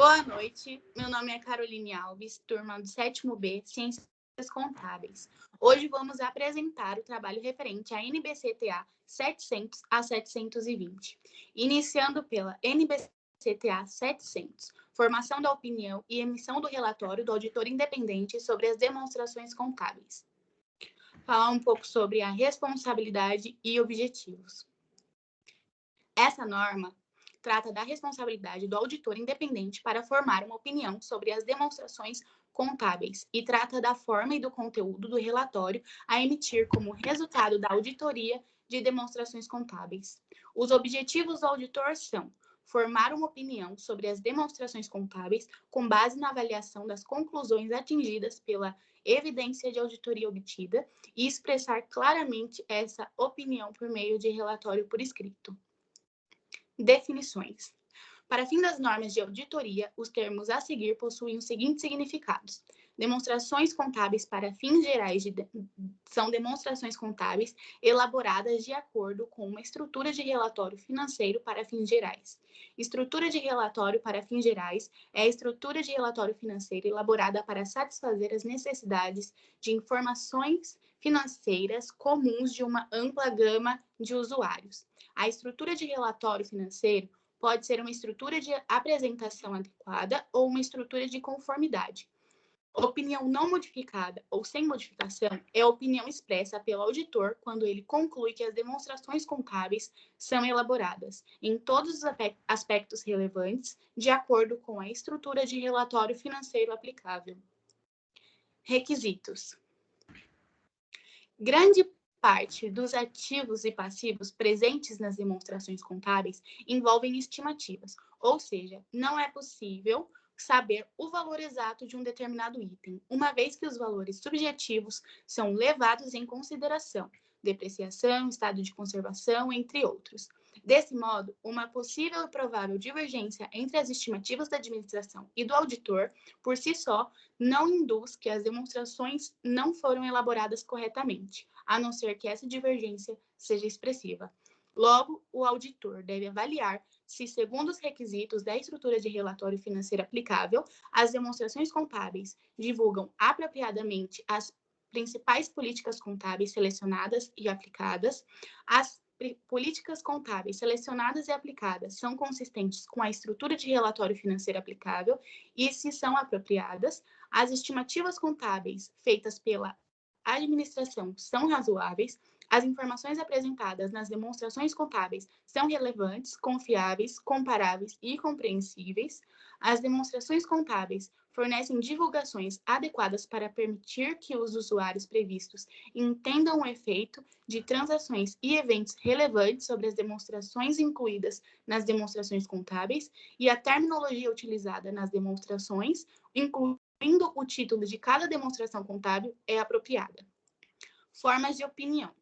Boa noite, meu nome é Caroline Alves, turma do 7º B, Ciências Contábeis. Hoje vamos apresentar o trabalho referente à NBC-TA 700 a 720, iniciando pela NBC-TA 700, formação da opinião e emissão do relatório do auditor independente sobre as demonstrações contábeis. Falar um pouco sobre a responsabilidade e objetivos. Essa norma trata da responsabilidade do auditor independente para formar uma opinião sobre as demonstrações contábeis e trata da forma e do conteúdo do relatório a emitir como resultado da auditoria de demonstrações contábeis. Os objetivos do auditor são formar uma opinião sobre as demonstrações contábeis com base na avaliação das conclusões atingidas pela evidência de auditoria obtida e expressar claramente essa opinião por meio de relatório por escrito. Definições. Para fim das normas de auditoria, os termos a seguir possuem os seguintes significados. Demonstrações contábeis para fins gerais são demonstrações contábeis elaboradas de acordo com uma estrutura de relatório financeiro para fins gerais. Estrutura de relatório para fins gerais é a estrutura de relatório financeiro elaborada para satisfazer as necessidades de informações financeiras comuns de uma ampla gama de usuários. A estrutura de relatório financeiro pode ser uma estrutura de apresentação adequada ou uma estrutura de conformidade. Opinião não modificada ou sem modificação é a opinião expressa pelo auditor quando ele conclui que as demonstrações contábeis são elaboradas em todos os aspectos relevantes de acordo com a estrutura de relatório financeiro aplicável. Requisitos. Grande parte dos ativos e passivos presentes nas demonstrações contábeis envolvem estimativas, ou seja, não é possível saber o valor exato de um determinado item, uma vez que os valores subjetivos são levados em consideração, depreciação, estado de conservação, entre outros. Desse modo, uma possível e provável divergência entre as estimativas da administração e do auditor, por si só, não induz que as demonstrações não foram elaboradas corretamente, a não ser que essa divergência seja expressiva. Logo, o auditor deve avaliar se, segundo os requisitos da estrutura de relatório financeiro aplicável, as demonstrações contábeis divulgam apropriadamente as principais políticas contábeis selecionadas e aplicadas, as políticas contábeis selecionadas e aplicadas são consistentes com a estrutura de relatório financeiro aplicável e, se são apropriadas, as estimativas contábeis feitas pela administração são razoáveis, as informações apresentadas nas demonstrações contábeis são relevantes, confiáveis, comparáveis e compreensíveis, as demonstrações contábeis fornecem divulgações adequadas para permitir que os usuários previstos entendam o efeito de transações e eventos relevantes sobre as demonstrações incluídas nas demonstrações contábeis e a terminologia utilizada nas demonstrações, incluindo o título de cada demonstração contábil, é apropriada. Formas de opinião.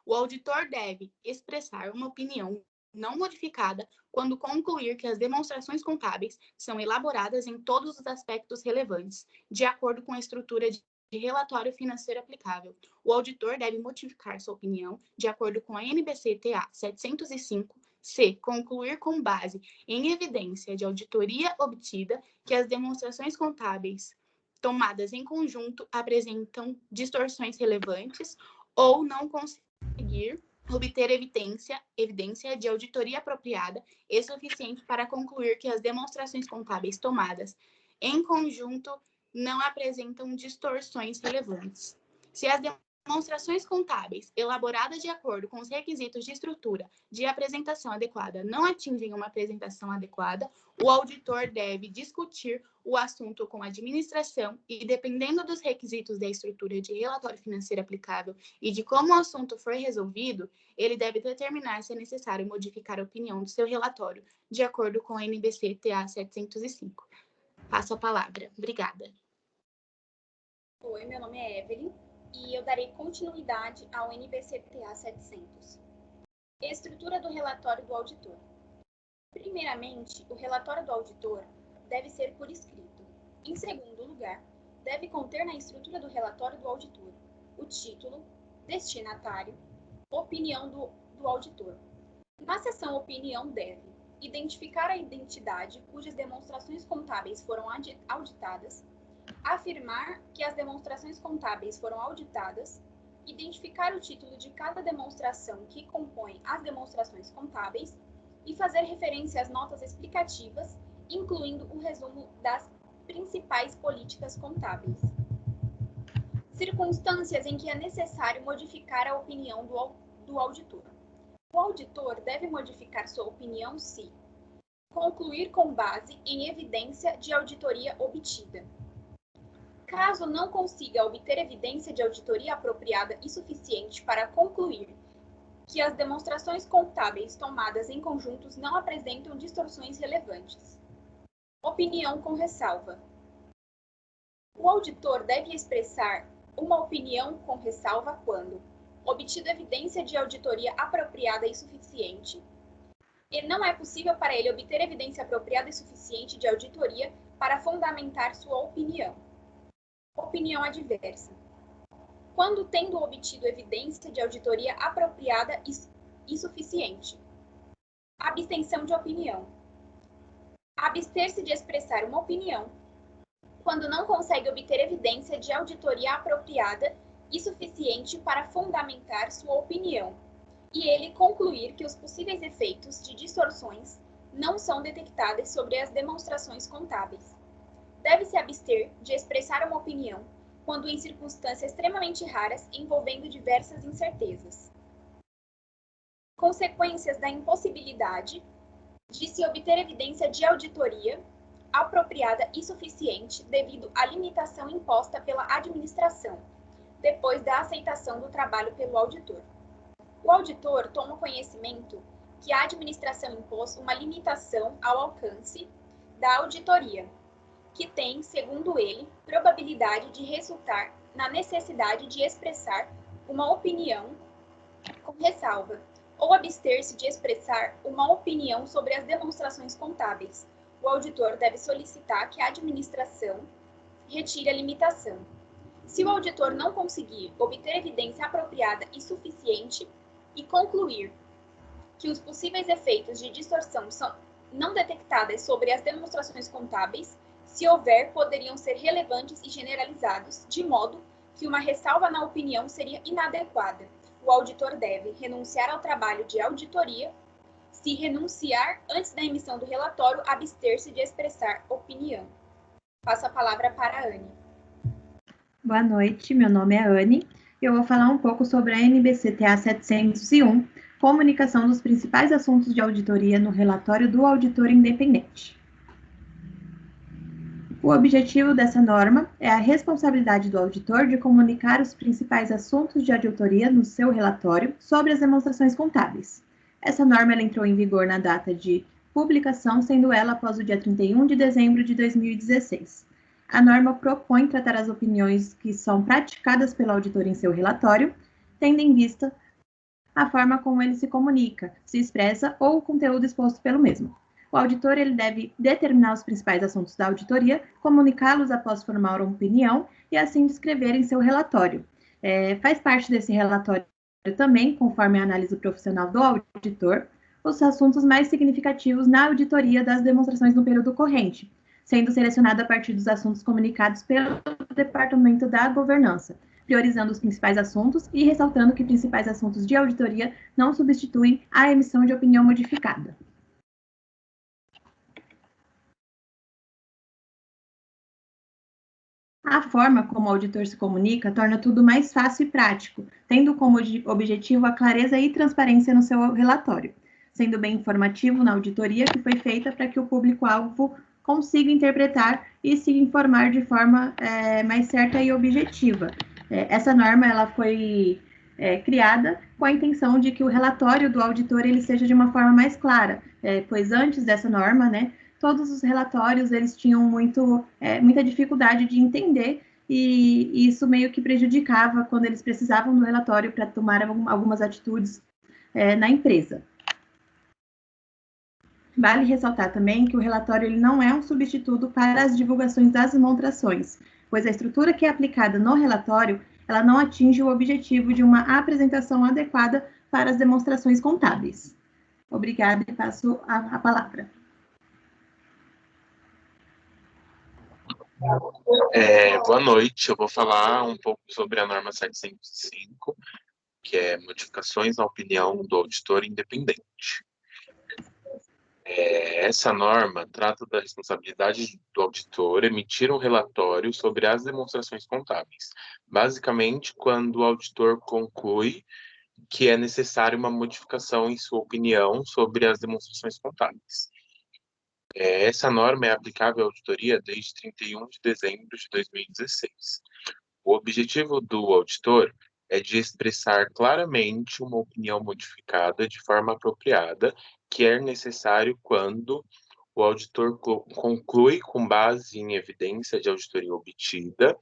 O auditor deve expressar uma opinião não modificada quando concluir que as demonstrações contábeis são elaboradas em todos os aspectos relevantes, de acordo com a estrutura de relatório financeiro aplicável. O auditor deve modificar sua opinião de acordo com a NBC-TA 705, se concluir com base em evidência de auditoria obtida que as demonstrações contábeis tomadas em conjunto apresentam distorções relevantes ou não conseguir obter evidência de auditoria apropriada e suficiente para concluir que as demonstrações contábeis tomadas em conjunto não apresentam distorções relevantes. Se as demonstrações contábeis elaboradas de acordo com os requisitos de estrutura de apresentação adequada não atingem uma apresentação adequada, o auditor deve discutir o assunto com a administração e, dependendo dos requisitos da estrutura de relatório financeiro aplicável e de como o assunto for resolvido, ele deve determinar se é necessário modificar a opinião do seu relatório, de acordo com a NBC-TA 705. Passo a palavra. Obrigada. Oi, meu nome é Evelyn e eu darei continuidade ao NBC-TA 700. Estrutura do relatório do auditor. Primeiramente, o relatório do auditor deve ser por escrito. Em segundo lugar, deve conter na estrutura do relatório do auditor o título, destinatário, opinião do auditor. Na seção opinião deve, identificar a identidade cujas demonstrações contábeis foram auditadas, afirmar que as demonstrações contábeis foram auditadas, identificar o título de cada demonstração que compõe as demonstrações contábeis e fazer referência às notas explicativas, incluindo o resumo das principais políticas contábeis. Circunstâncias em que é necessário modificar a opinião do auditor. O auditor deve modificar sua opinião se concluir com base em evidência de auditoria obtida. Caso não consiga obter evidência de auditoria apropriada e suficiente para concluir que as demonstrações contábeis tomadas em conjuntos não apresentam distorções relevantes. Opinião com ressalva. O auditor deve expressar uma opinião com ressalva quando obtida evidência de auditoria apropriada e suficiente, e não é possível para ele obter evidência apropriada e suficiente de auditoria para fundamentar sua opinião. Opinião adversa. Quando tendo obtido evidência de auditoria apropriada e suficiente. Abstenção de opinião. Abster-se de expressar uma opinião quando não consegue obter evidência de auditoria apropriada e suficiente para fundamentar sua opinião, e ele concluir que os possíveis efeitos de distorções não são detectáveis sobre as demonstrações contábeis. Deve-se abster de expressar uma opinião quando em circunstâncias extremamente raras envolvendo diversas incertezas. Consequências da impossibilidade de se obter evidência de auditoria apropriada e suficiente devido à limitação imposta pela administração, depois da aceitação do trabalho pelo auditor. O auditor toma conhecimento que a administração impôs uma limitação ao alcance da auditoria, que tem, segundo ele, probabilidade de resultar na necessidade de expressar uma opinião com ressalva, ou abster-se de expressar uma opinião sobre as demonstrações contábeis. O auditor deve solicitar que a administração retire a limitação. Se o auditor não conseguir obter evidência apropriada e suficiente e concluir que os possíveis efeitos de distorção são não detectáveis sobre as demonstrações contábeis, se houver, poderiam ser relevantes e generalizados, de modo que uma ressalva na opinião seria inadequada. O auditor deve renunciar ao trabalho de auditoria. Se renunciar antes da emissão do relatório, abster-se de expressar opinião. Passo a palavra para a Anne. Boa noite, meu nome é Anne e eu vou falar um pouco sobre a NBC-TA 701, comunicação dos principais assuntos de auditoria no relatório do auditor independente. O objetivo dessa norma é a responsabilidade do auditor de comunicar os principais assuntos de auditoria no seu relatório sobre as demonstrações contábeis. Essa norma ela entrou em vigor na data de publicação, sendo ela após o dia 31 de dezembro de 2016. A norma propõe tratar as opiniões que são praticadas pelo auditor em seu relatório, tendo em vista a forma como ele se comunica, se expressa ou o conteúdo exposto pelo mesmo. O auditor ele deve determinar os principais assuntos da auditoria, comunicá-los após formar uma opinião e assim descrever em seu relatório. Faz parte desse relatório também, conforme a análise profissional do auditor, os assuntos mais significativos na auditoria das demonstrações no período corrente, sendo selecionado a partir dos assuntos comunicados pelo Departamento da Governança, priorizando os principais assuntos e ressaltando que principais assuntos de auditoria não substituem a emissão de opinião modificada. A forma como o auditor se comunica torna tudo mais fácil e prático, tendo como objetivo a clareza e transparência no seu relatório, sendo bem informativo na auditoria que foi feita para que o público-alvo consiga interpretar e se informar de forma mais certa e objetiva. Essa norma ela foi criada com a intenção de que o relatório do auditor ele seja de uma forma mais clara, pois antes dessa norma, todos os relatórios eles tinham muita dificuldade de entender e isso meio que prejudicava quando eles precisavam do relatório para tomar algumas atitudes na empresa. Vale ressaltar também que o relatório ele não é um substituto para as divulgações das demonstrações, pois a estrutura que é aplicada no relatório ela não atinge o objetivo de uma apresentação adequada para as demonstrações contábeis. Obrigada e passo a palavra. Boa noite, eu vou falar um pouco sobre a norma 705, que é modificações na opinião do auditor independente. Essa norma trata da responsabilidade do auditor emitir um relatório sobre as demonstrações contábeis, basicamente quando o auditor conclui que é necessária uma modificação em sua opinião sobre as demonstrações contábeis. Essa norma é aplicável à auditoria desde 31 de dezembro de 2016. O objetivo do auditor é de expressar claramente uma opinião modificada de forma apropriada, que é necessário quando o auditor conclui, com base em evidência de auditoria obtida,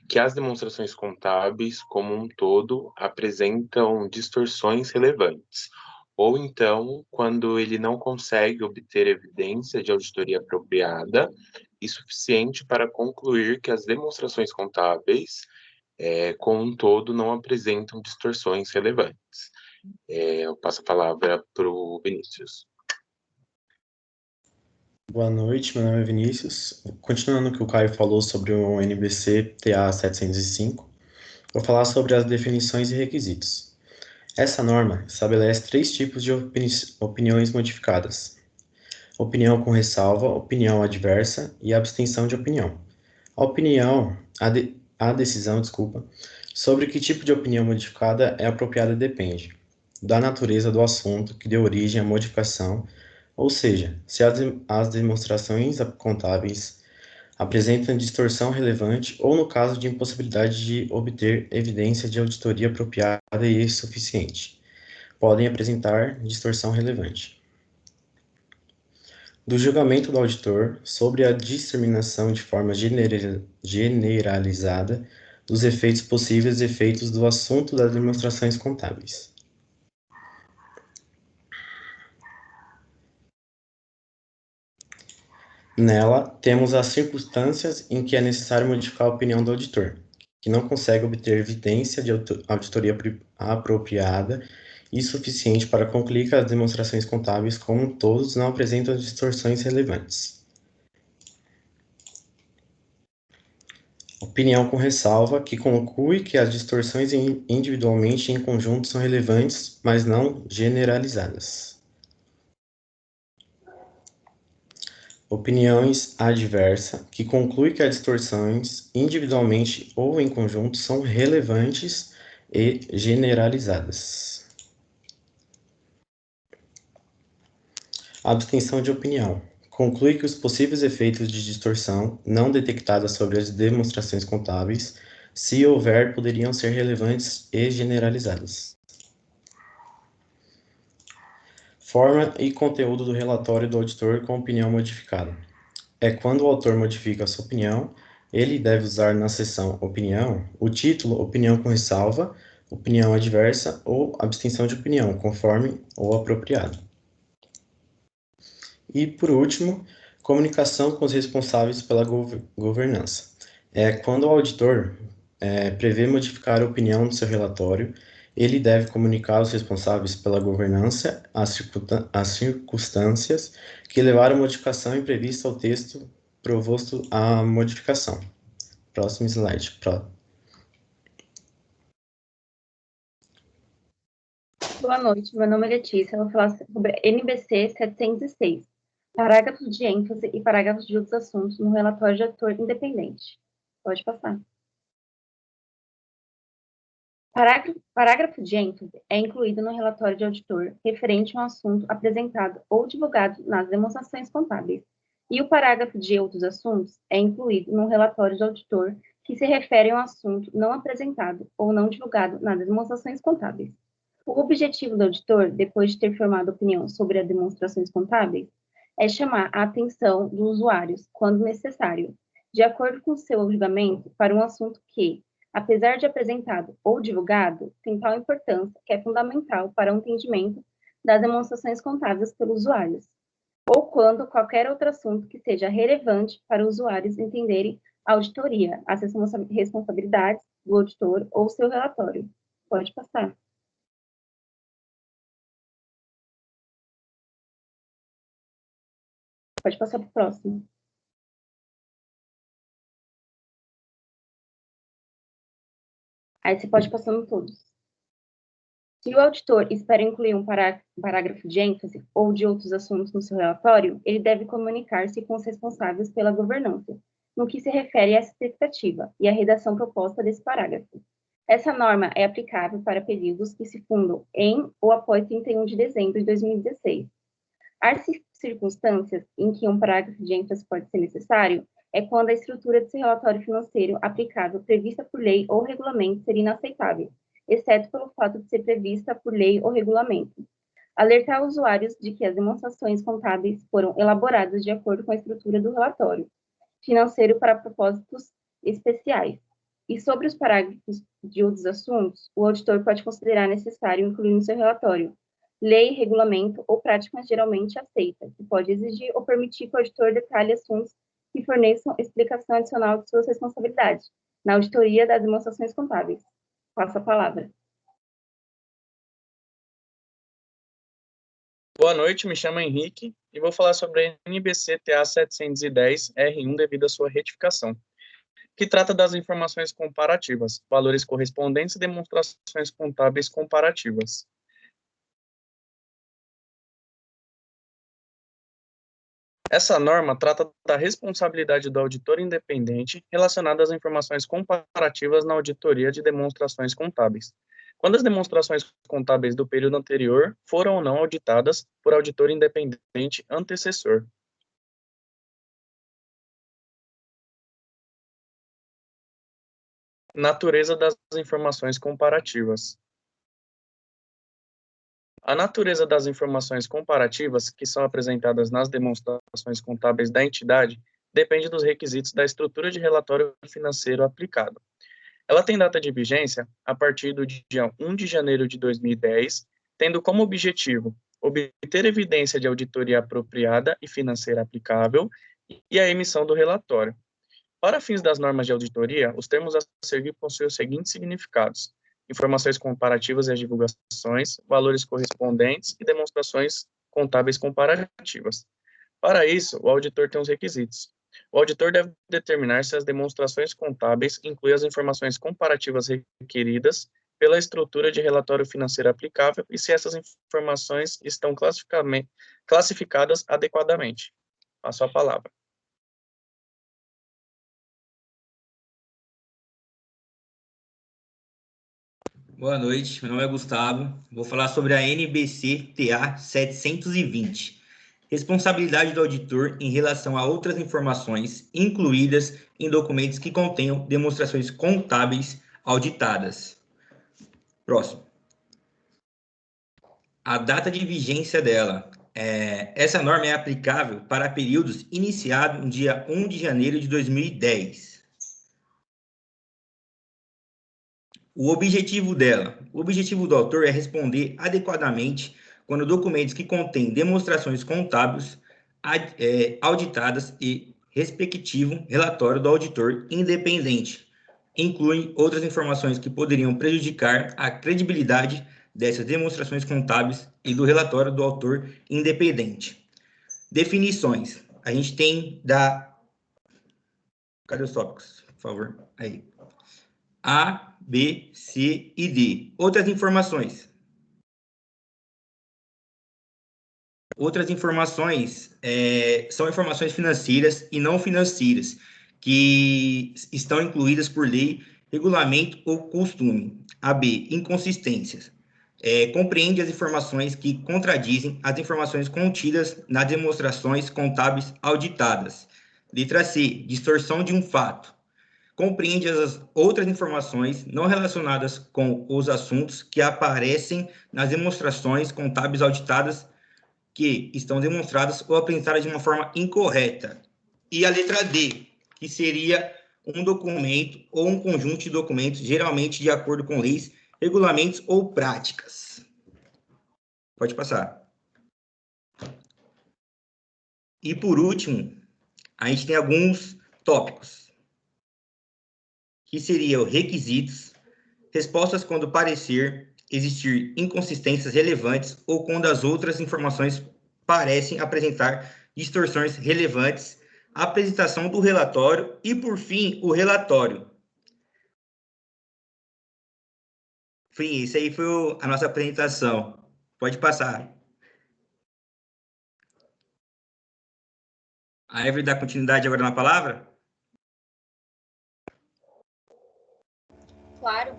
que as demonstrações contábeis, como um todo, apresentam distorções relevantes, ou então, quando ele não consegue obter evidência de auditoria apropriada e suficiente para concluir que as demonstrações contábeis, como um todo, não apresentam distorções relevantes. Eu passo a palavra para o Vinícius. Boa noite, meu nome é Vinícius. Continuando o que o Caio falou sobre o NBC TA 705, vou falar sobre as definições e requisitos. Essa norma estabelece 3 tipos de opiniões modificadas: opinião com ressalva, opinião adversa e abstenção de opinião. A decisão, sobre que tipo de opinião modificada é apropriada depende da natureza do assunto que deu origem à modificação, ou seja, se as demonstrações contábeis apresentam distorção relevante ou no caso de impossibilidade de obter evidência de auditoria apropriada e suficiente, podem apresentar distorção relevante. Do julgamento do auditor sobre a disseminação de forma generalizada dos efeitos possíveis e efeitos do assunto das demonstrações contábeis. Nela, temos as circunstâncias em que é necessário modificar a opinião do auditor, que não consegue obter evidência de auditoria apropriada e suficiente para concluir que as demonstrações contábeis como um todo não apresentam distorções relevantes. Opinião com ressalva, que conclui que as distorções individualmente e em conjunto são relevantes, mas não generalizadas. Opiniões adversa, que conclui que as distorções, individualmente ou em conjunto, são relevantes e generalizadas. Abstenção de opinião. Conclui que os possíveis efeitos de distorção não detectadas sobre as demonstrações contábeis, se houver, poderiam ser relevantes e generalizadas. Forma e conteúdo do relatório do auditor com opinião modificada. É quando o autor modifica a sua opinião, ele deve usar na seção opinião o título opinião com ressalva, opinião adversa ou abstenção de opinião, conforme o apropriado. E, por último, comunicação com os responsáveis pela governança. É quando o auditor prevê modificar a opinião do seu relatório, ele deve comunicar aos responsáveis pela governança as circunstâncias que levaram à modificação imprevista ao texto proposto à modificação. Próximo slide. Boa noite, meu nome é Letícia, eu vou falar sobre NBC 706, parágrafos de ênfase e parágrafos de outros assuntos no relatório de autor independente. Pode passar. Parágrafo de ênfase é incluído no relatório de auditor referente a um assunto apresentado ou divulgado nas demonstrações contábeis, e o parágrafo de outros assuntos é incluído no relatório de auditor que se refere a um assunto não apresentado ou não divulgado nas demonstrações contábeis. O objetivo do auditor, depois de ter formado opinião sobre as demonstrações contábeis, é chamar a atenção dos usuários, quando necessário, de acordo com seu julgamento, para um assunto que, apesar de apresentado ou divulgado, tem tal importância que é fundamental para o entendimento das demonstrações contábeis pelos usuários, ou quando qualquer outro assunto que seja relevante para os usuários entenderem a auditoria, as responsabilidades do auditor ou seu relatório. Pode passar. Pode passar para o próximo. Aí você pode passando todos. Se o auditor espera incluir um parágrafo de ênfase ou de outros assuntos no seu relatório, ele deve comunicar-se com os responsáveis pela governança, no que se refere a essa expectativa e à redação proposta desse parágrafo. Essa norma é aplicável para períodos que se fundam em ou após 31 de dezembro de 2016. As circunstâncias em que um parágrafo de ênfase pode ser necessário é quando a estrutura desse relatório financeiro aplicável prevista por lei ou regulamento seria inaceitável, exceto pelo fato de ser prevista por lei ou regulamento. Alertar usuários de que as demonstrações contábeis foram elaboradas de acordo com a estrutura do relatório financeiro para propósitos especiais. E sobre os parágrafos de outros assuntos, o auditor pode considerar necessário incluir no seu relatório lei, regulamento ou prática geralmente aceita, que pode exigir ou permitir que o auditor detalhe assuntos que forneçam explicação adicional de suas responsabilidades na auditoria das demonstrações contábeis. Passo a palavra. Boa noite, me chamo Henrique e vou falar sobre a NBC TA 710-R1 devido à sua retificação, que trata das informações comparativas, valores correspondentes e demonstrações contábeis comparativas. Essa norma trata da responsabilidade do auditor independente relacionada às informações comparativas na auditoria de demonstrações contábeis, quando as demonstrações contábeis do período anterior foram ou não auditadas por auditor independente antecessor. Natureza das informações comparativas. A natureza das informações comparativas que são apresentadas nas demonstrações contábeis da entidade depende dos requisitos da estrutura de relatório financeiro aplicado. Ela tem data de vigência a partir do dia 1 de janeiro de 2010, tendo como objetivo obter evidência de auditoria apropriada e financeira aplicável e a emissão do relatório. Para fins das normas de auditoria, os termos a seguir possuem os seguintes significados: informações comparativas e as divulgações, valores correspondentes e demonstrações contábeis comparativas. Para isso, o auditor tem os requisitos. O auditor deve determinar se as demonstrações contábeis incluem as informações comparativas requeridas pela estrutura de relatório financeiro aplicável e se essas informações estão classificadas adequadamente. Passo a palavra. Boa noite, meu nome é Gustavo. Vou falar sobre a NBC TA 720. Responsabilidade do auditor em relação a outras informações incluídas em documentos que contenham demonstrações contábeis auditadas. Próximo. A data de vigência dela. Essa norma é aplicável para períodos iniciados no dia 1 de janeiro de 2010. O objetivo dela. O objetivo do autor é responder adequadamente quando documentos que contêm demonstrações contábeis auditadas e respectivo relatório do auditor independente incluem outras informações que poderiam prejudicar a credibilidade dessas demonstrações contábeis e do relatório do autor independente. Definições. A gente tem da... Cadê os tópicos, por favor? Aí. A, B, C e D. Outras informações. Outras informações são informações financeiras e não financeiras, que estão incluídas por lei, regulamento ou costume. A, B, inconsistências. Compreende as informações que contradizem as informações contidas nas demonstrações contábeis auditadas. Letra C, distorção de um fato. Compreende as outras informações não relacionadas com os assuntos que aparecem nas demonstrações contábeis auditadas que estão demonstradas ou apresentadas de uma forma incorreta. E a letra D, que seria um documento ou um conjunto de documentos, geralmente de acordo com leis, regulamentos ou práticas. Pode passar. E por último, a gente tem alguns tópicos, que seriam requisitos, respostas quando parecer existir inconsistências relevantes ou quando as outras informações parecem apresentar distorções relevantes, apresentação do relatório e, por fim, o relatório. Enfim, isso aí foi a nossa apresentação. Pode passar. A Evelyn dá continuidade agora na palavra? Claro,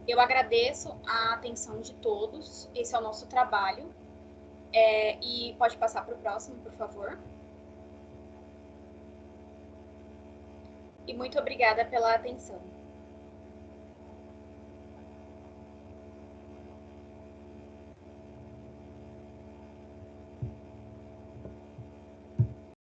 eu agradeço a atenção de todos, esse é o nosso trabalho. E pode passar para o próximo, por favor. E muito obrigada pela atenção.